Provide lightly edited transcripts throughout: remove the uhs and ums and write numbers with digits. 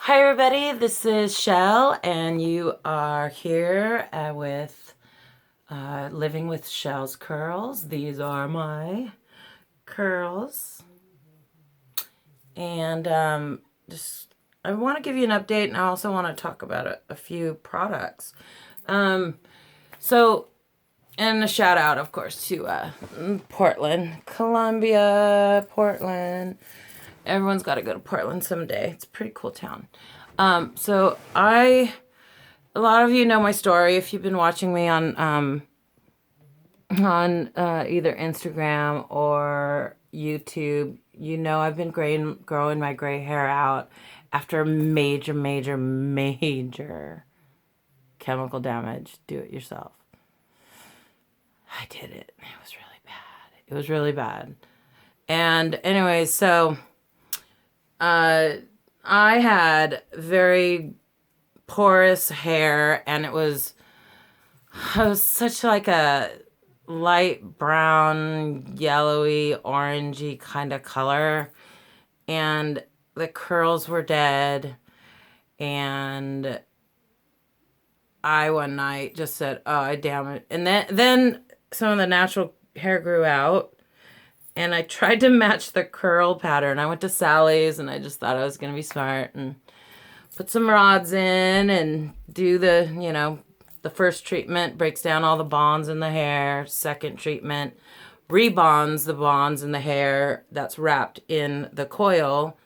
Hi everybody, this is Shell and you are here with Living with Shell's Curls. These are my curls. And I want to give you an update, and I also want to talk about a few products. And a shout out, of course, to Portland, Columbia, Portland. Everyone's got to go to Portland someday. It's a pretty cool town. A lot of you know my story if you've been watching me on either Instagram or YouTube. You know I've been growing my gray hair out after major chemical damage. Do it yourself. I did it. It was really bad. It was really bad. And anyway, so I had very porous hair, and it was such like a light brown, yellowy, orangey kind of color, and the curls were dead. And I one night just said, "Oh, damn it!" And then some of the natural hair grew out. And I tried to match the curl pattern. I went to Sally's and I just thought I was going to be smart and put some rods in and do the first treatment breaks down all the bonds in the hair. Second treatment rebonds the bonds in the hair that's wrapped in the coil.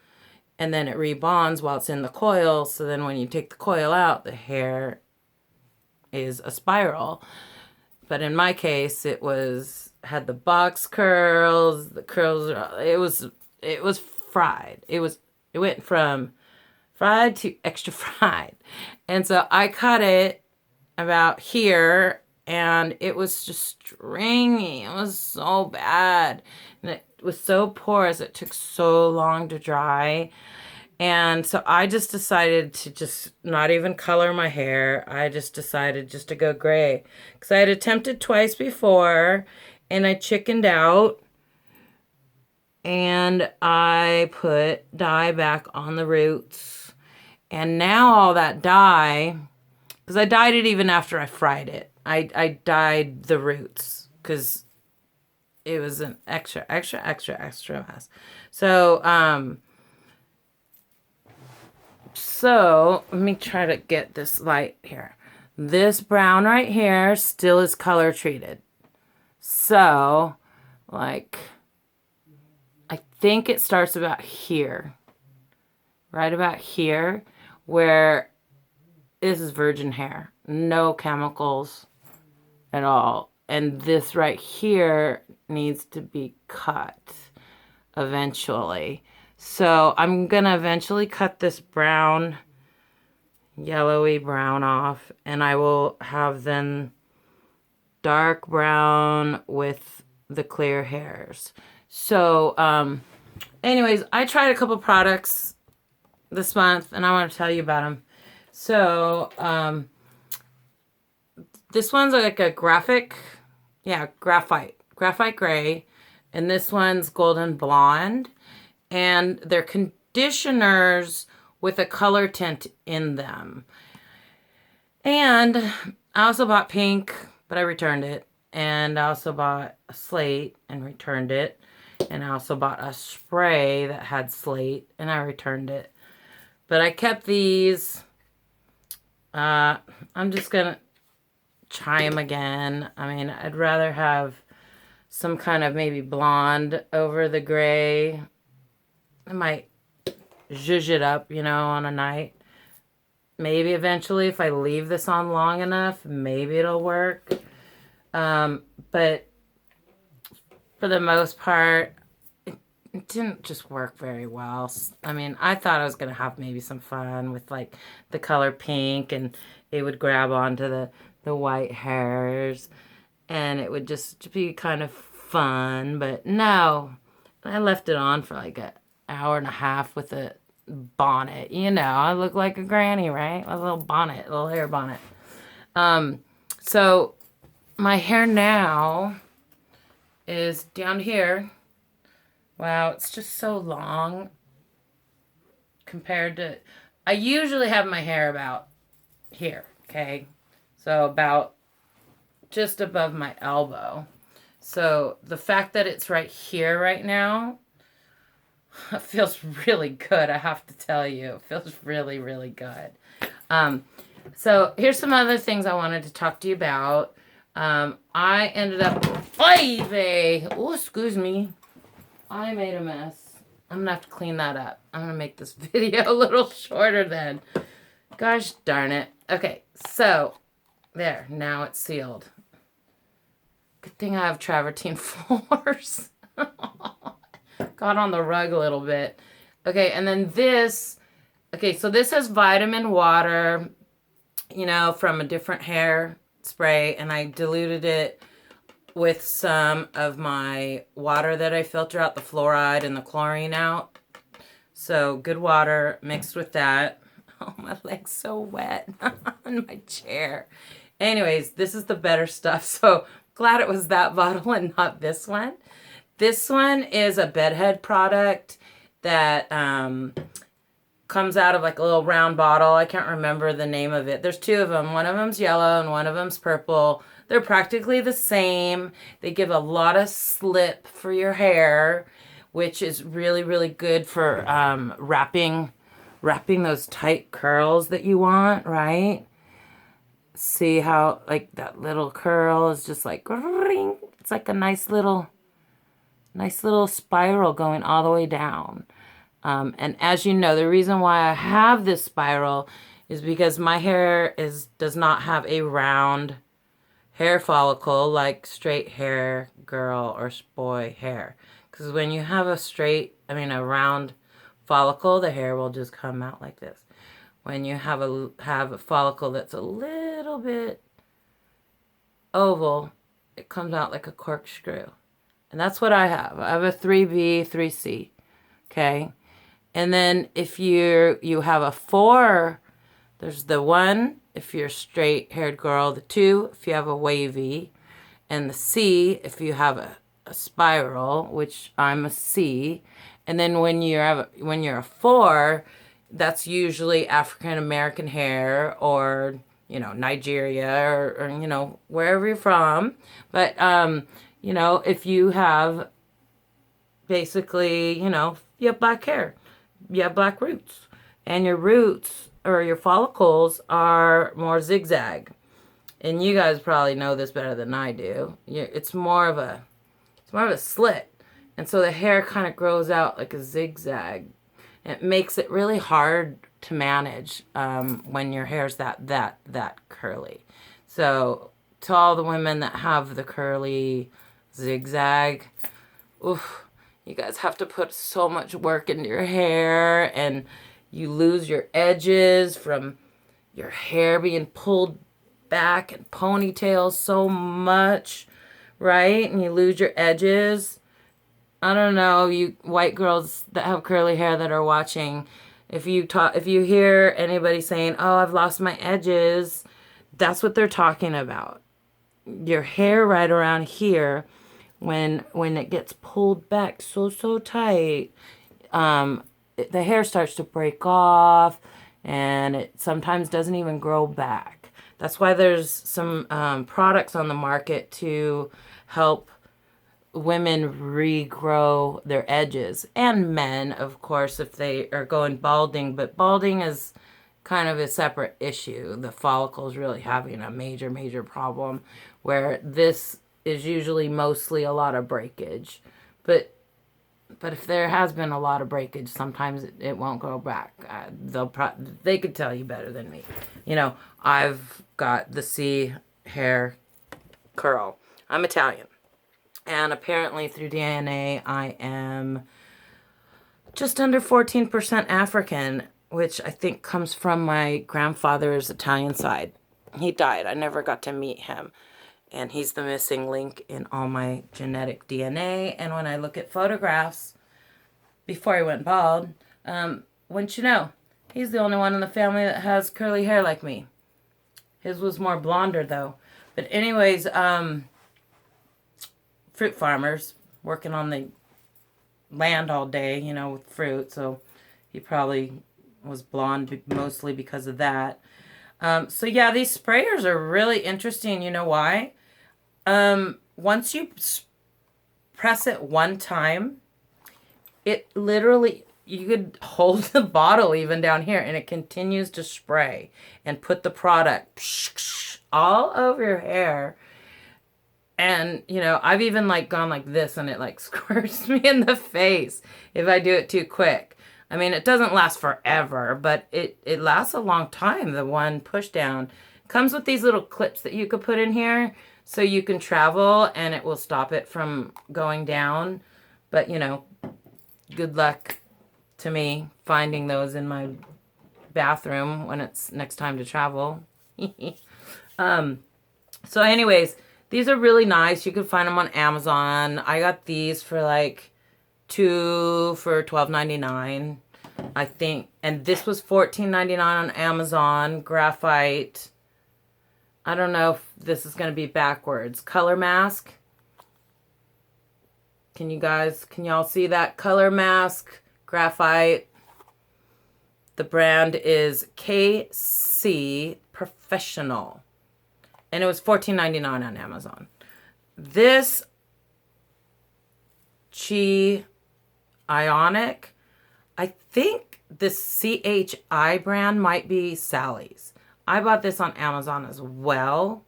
And then it rebonds while it's in the coil. So then when you take the coil out, the hair is a spiral. But in my case, had the box curls, the curls, it was fried. It went from fried to extra fried. And so I cut it about here, and it was just stringy. It was so bad. And it was so porous. It took so long to dry. And so I just decided to just not even color my hair. I just decided just to go gray. Because I had attempted twice before, and I chickened out. And I put dye back on the roots. And now all that dye, because I dyed it even after I fried it. I dyed the roots because it was an extra mess. So let me try to get this light here. This brown right here still is color treated. So, like, I think it starts about here. Right about here, where this is virgin hair. No chemicals at all. And this right here needs to be cut eventually. So I'm going to eventually cut this brown, yellowy brown off, and I will have then dark brown with the clear hairs. So, anyways, I tried a couple products this month, and I want to tell you about them. So, this one's like a graphite gray, and this one's golden blonde. And they're conditioners with a color tint in them. And I also bought pink, but I returned it. And I also bought a slate and returned it. And I also bought a spray that had slate, and I returned it. But I kept these. I'm just going to try them again. I mean, I'd rather have some kind of maybe blonde over the gray. I might zhuzh it up, on a night. Maybe eventually, if I leave this on long enough, maybe it'll work. But for the most part, it didn't just work very well. I mean, I thought I was going to have maybe some fun with, like, the color pink, and it would grab onto the white hairs, and it would just be kind of fun. But no, I left it on for like an hour and a half with a bonnet. I look like a granny, right? A little bonnet, a little hair bonnet. So my hair now is down here. Wow, it's just so long compared to I usually have my hair about here, okay? So about just above my elbow. So the fact that it's right here right now, it feels really good, I have to tell you. It feels really, really good. So here's some other things I wanted to talk to you about. I ended up... Oh, excuse me. I made a mess. I'm going to have to clean that up. I'm going to make this video a little shorter then. Gosh darn it. Okay, so there. Now it's sealed. Good thing I have travertine floors. Got on the rug a little bit. Okay, and then this. Okay, so this has vitamin water, you know, from a different hair spray. And I diluted it with some of my water that I filter out the fluoride and the chlorine out. So good water mixed with that. Oh, my leg's so wet on my chair. Anyways, this is the better stuff. So glad it was that bottle and not this one. This one is a bedhead product that comes out of like a little round bottle. I can't remember the name of it. There's two of them. One of them's yellow and one of them's purple. They're practically the same. They give a lot of slip for your hair, which is really, really good for wrapping those tight curls that you want, right? See how like that little curl is just like, it's like a nice little spiral going all the way down. And as you know, the reason why I have this spiral is because my hair does not have a round hair follicle like straight hair girl or boy hair. Because when you have a round follicle, the hair will just come out like this. When you have a follicle that's a little bit oval, it comes out like a corkscrew. And that's what I have. I have a 3B, 3C. Okay? And then if you have a 4, there's the 1 if you're a straight-haired girl, the 2 if you have a wavy, and the C if you have a spiral, which I'm a C. And then when you're a 4, that's usually African American hair or, you know, Nigeria or you know, wherever you're from. But you know, if you have basically, you know, you have black hair, you have black roots, and your roots or your follicles are more zigzag. And you guys probably know this better than I do. It's more of a slit. And so the hair kind of grows out like a zigzag. It makes it really hard to manage when your hair's that curly. So to all the women that have the curly zigzag, oof, you guys have to put so much work into your hair, and you lose your edges from your hair being pulled back and ponytails so much, right? And you lose your edges. I don't know, you white girls that have curly hair that are watching, if you hear anybody saying, "Oh, I've lost my edges," that's what they're talking about. Your hair right around here, when it gets pulled back so tight, the hair starts to break off, and it sometimes doesn't even grow back. That's why there's some products on the market to help women regrow their edges, and men, of course, if they are going balding. But balding is kind of a separate issue. The follicle is really having a major problem, where this is usually mostly a lot of breakage. But if there has been a lot of breakage, sometimes it won't grow back. They could tell you better than me. You know, I've got the C hair curl. I'm Italian. And apparently through DNA, I am just under 14% African, which I think comes from my grandfather's Italian side. He died. I never got to meet him. And he's the missing link in all my genetic DNA. And when I look at photographs before he went bald, wouldn't you know, he's the only one in the family that has curly hair like me. His was more blonder, though. But anyways, fruit farmers working on the land all day, you know, with fruit. So he probably was blonde mostly because of that. So yeah, these sprayers are really interesting. You know why? Once you press it one time, it literally, you could hold the bottle even down here and it continues to spray and put the product all over your hair. And, you know, I've even like gone like this and it like squirts me in the face if I do it too quick. I mean, it doesn't last forever, but it lasts a long time. The one push down comes with these little clips that you could put in here so you can travel and it will stop it from going down. But, you know, good luck to me finding those in my bathroom when it's next time to travel. So anyways, these are really nice. You can find them on Amazon. I got these for like two for $12.99, I think. And this was $14.99 on Amazon. Graphite. I don't know if this is going to be backwards. Color mask. Can y'all see that? Color mask, graphite. The brand is KC Professional. And it was $14.99 on Amazon. This Chi Ionic, I think this CHI brand might be Sally's. I bought this on Amazon as well.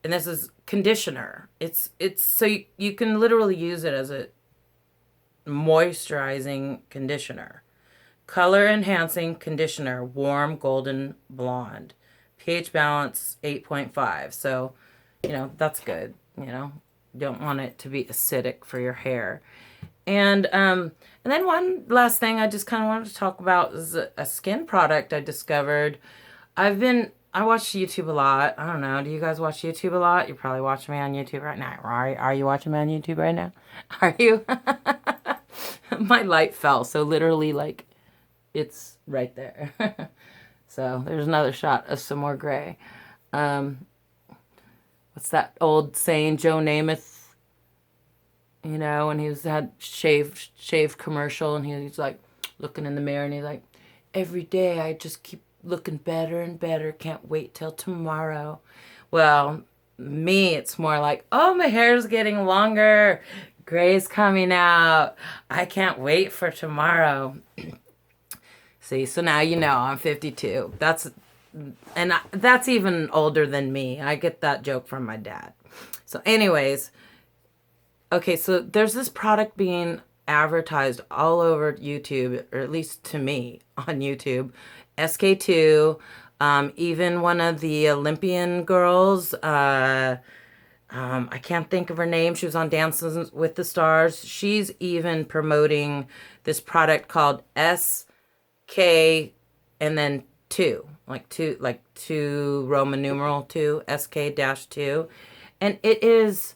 And this is conditioner. It's so you can literally use it as a moisturizing conditioner. Color enhancing conditioner, warm golden blonde. pH balance 8.5. So, you know, that's good. You know, you don't want it to be acidic for your hair. And then one last thing I just kind of wanted to talk about is a skin product I discovered. I watch YouTube a lot. I don't know. Do you guys watch YouTube a lot? You're probably watching me on YouTube right now. Are you watching me on YouTube right now? Are you? My light fell. So literally like it's right there. So there's another shot of some more gray. What's that old saying, Joe Namath? You know, when he had shaved commercial and he's like looking in the mirror and he's like, every day I just keep looking better and better. Can't wait till tomorrow. Well, me, it's more like, oh, my hair's getting longer. Gray's coming out. I can't wait for tomorrow. See, so now you know I'm 52. That's even older than me. I get that joke from my dad. So anyways, okay, so there's this product being advertised all over YouTube, or at least to me on YouTube. SK2, even one of the Olympian girls, I can't think of her name. She was on Dances with the Stars. She's even promoting this product called SK and then 2, like two Roman numeral 2, SK-2. And it is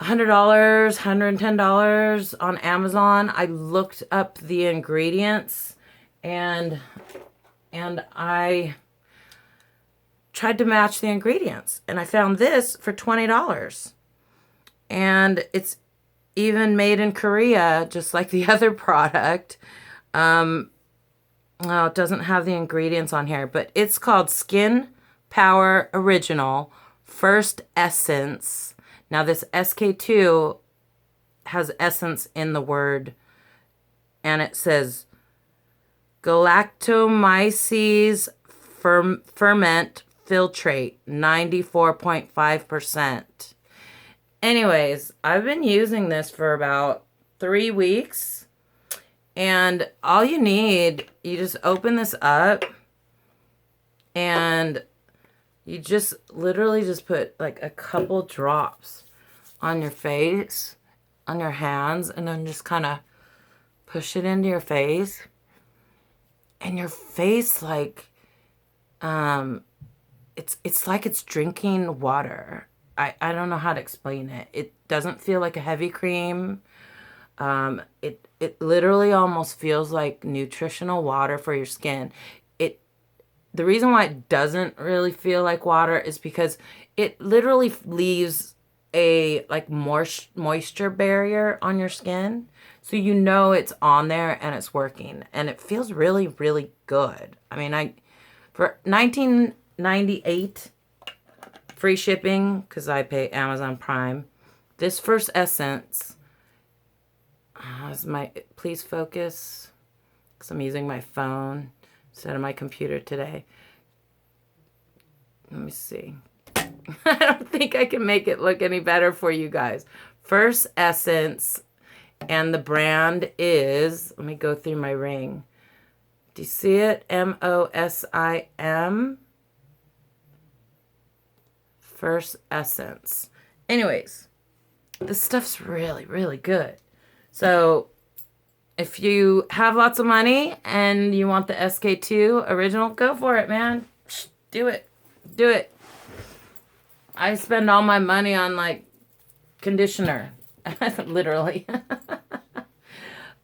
$100, $110 on Amazon. I looked up the ingredients and I tried to match the ingredients and I found this for $20. And it's even made in Korea, just like the other product. Well, it doesn't have the ingredients on here, but it's called Skin Power Original First Essence. Now this SK2 has essence in the word, and it says Galactomyces ferment filtrate 94.5%. Anyways, I've been using this for about 3 weeks, and all you need, you just open this up and you just literally just put like a couple drops on your face, on your hands, and then just kind of push it into your face. And your face, like, it's like it's drinking water. I don't know how to explain it. It doesn't feel like a heavy cream. It literally almost feels like nutritional water for your skin. The reason why it doesn't really feel like water is because it literally leaves a like moisture barrier on your skin. So you know it's on there and it's working. And it feels really, really good. I mean, for $19.98 free shipping, because I pay Amazon Prime, this first essence is please focus, because I'm using my phone instead of my computer today. Let me see. I don't think I can make it look any better for you guys. First essence, and the brand is, let me go through my ring. Do you see it? MOSIM. First essence. Anyways, this stuff's really, really good. So if you have lots of money and you want the SK2 original, go for it, man. Do it. Do it. I spend all my money on like conditioner. Literally.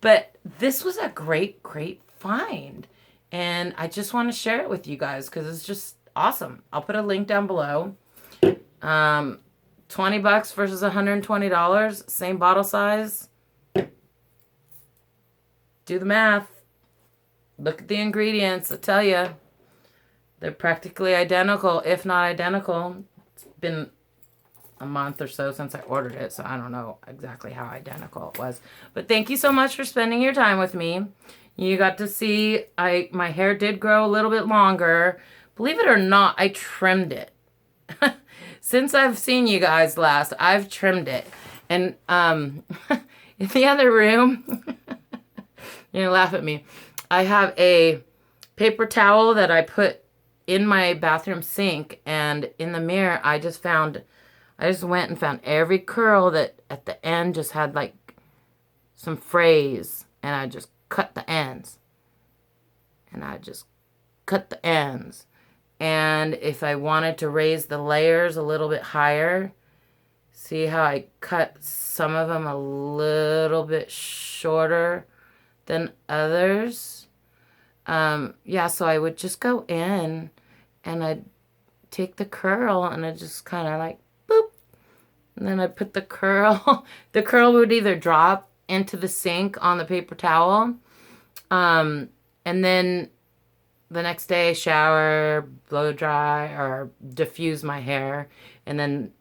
But this was a great, great find. And I just want to share it with you guys because it's just awesome. I'll put a link down below. $20 versus $120. Same bottle size. Do the math. Look at the ingredients. I tell you. They're practically identical, if not identical. It's been a month or so since I ordered it, so I don't know exactly how identical it was. But thank you so much for spending your time with me. You got to see my hair did grow a little bit longer. Believe it or not, I trimmed it. Since I've seen you guys last, I've trimmed it. And in the other room, you're gonna laugh at me. I have a paper towel that I put in my bathroom sink, and in the mirror, I just went and found every curl that at the end just had like some frays, and I just cut the ends. And if I wanted to raise the layers a little bit higher, see how I cut some of them a little bit shorter than others? Yeah, so I would just go in and I'd take the curl and I'd just kind of like, boop. And then I'd put the curl. The curl would either drop into the sink on the paper towel. And then the next day, shower, blow dry, or diffuse my hair. And then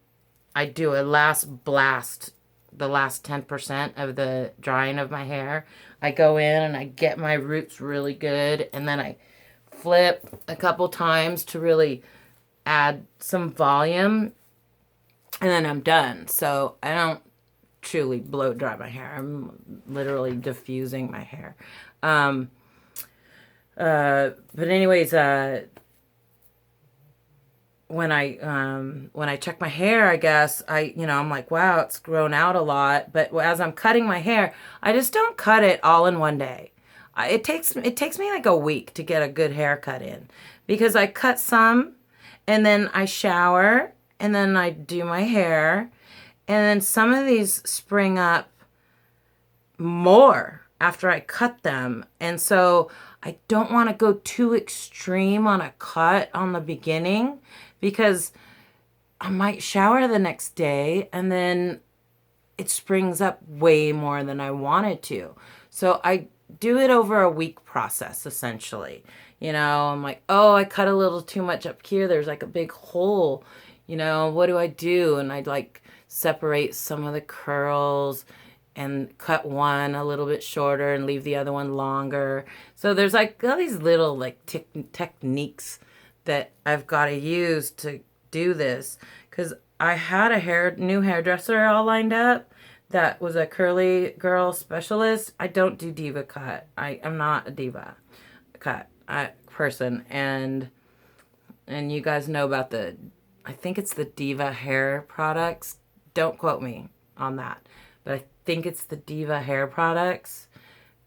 I do a last blast, the last 10% of the drying of my hair. I go in and I get my roots really good. And then I flip a couple times to really add some volume. And then I'm done. So I don't truly blow dry my hair. I'm literally diffusing my hair. But anyways, when I check my hair, I guess I'm like, wow, it's grown out a lot. But as I'm cutting my hair, I just don't cut it all in one day. It takes me like a week to get a good haircut in, because I cut some, and then I shower, and then I do my hair, and then some of these spring up more after I cut them, and so I don't want to go too extreme on a cut on the beginning, because I might shower the next day and then it springs up way more than I wanted to. So I do it over a week process, essentially. I'm like, oh, I cut a little too much up here. There's like a big hole. What do I do? And I'd like separate some of the curls and cut one a little bit shorter and leave the other one longer. So there's like all these little like techniques that I've got to use to do this, because I had a new hairdresser all lined up that was a curly girl specialist. I don't do diva cut. I am not a diva cut person, and you guys know about I think it's the Diva hair products. Don't quote me on that, but I think it's the Diva hair products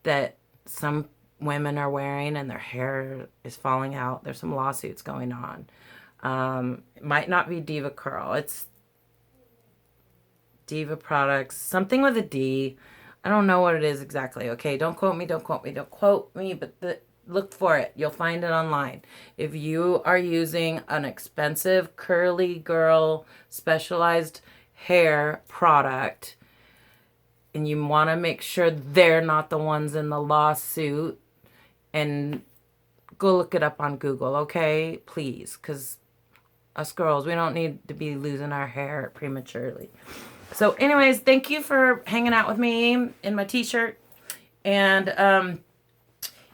that some women are wearing and their hair is falling out. There's some lawsuits going on. It might not be DevaCurl. It's Diva products, something with a D. I don't know what it is exactly. Okay, don't quote me, but look for it. You'll find it online. If you are using an expensive curly girl specialized hair product, and you want to make sure they're not the ones in the lawsuit, and go look it up on Google, okay? Please, because us girls, we don't need to be losing our hair prematurely. So anyways, thank you for hanging out with me in my t-shirt and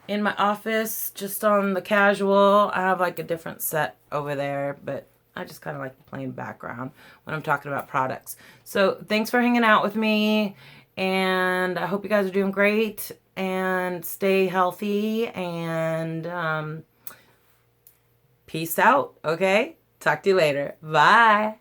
in my office, just on the casual. I have like a different set over there, but I just kind of like the plain background when I'm talking about products. So thanks for hanging out with me, and I hope you guys are doing great and stay healthy, and peace out, okay? Talk to you later. Bye.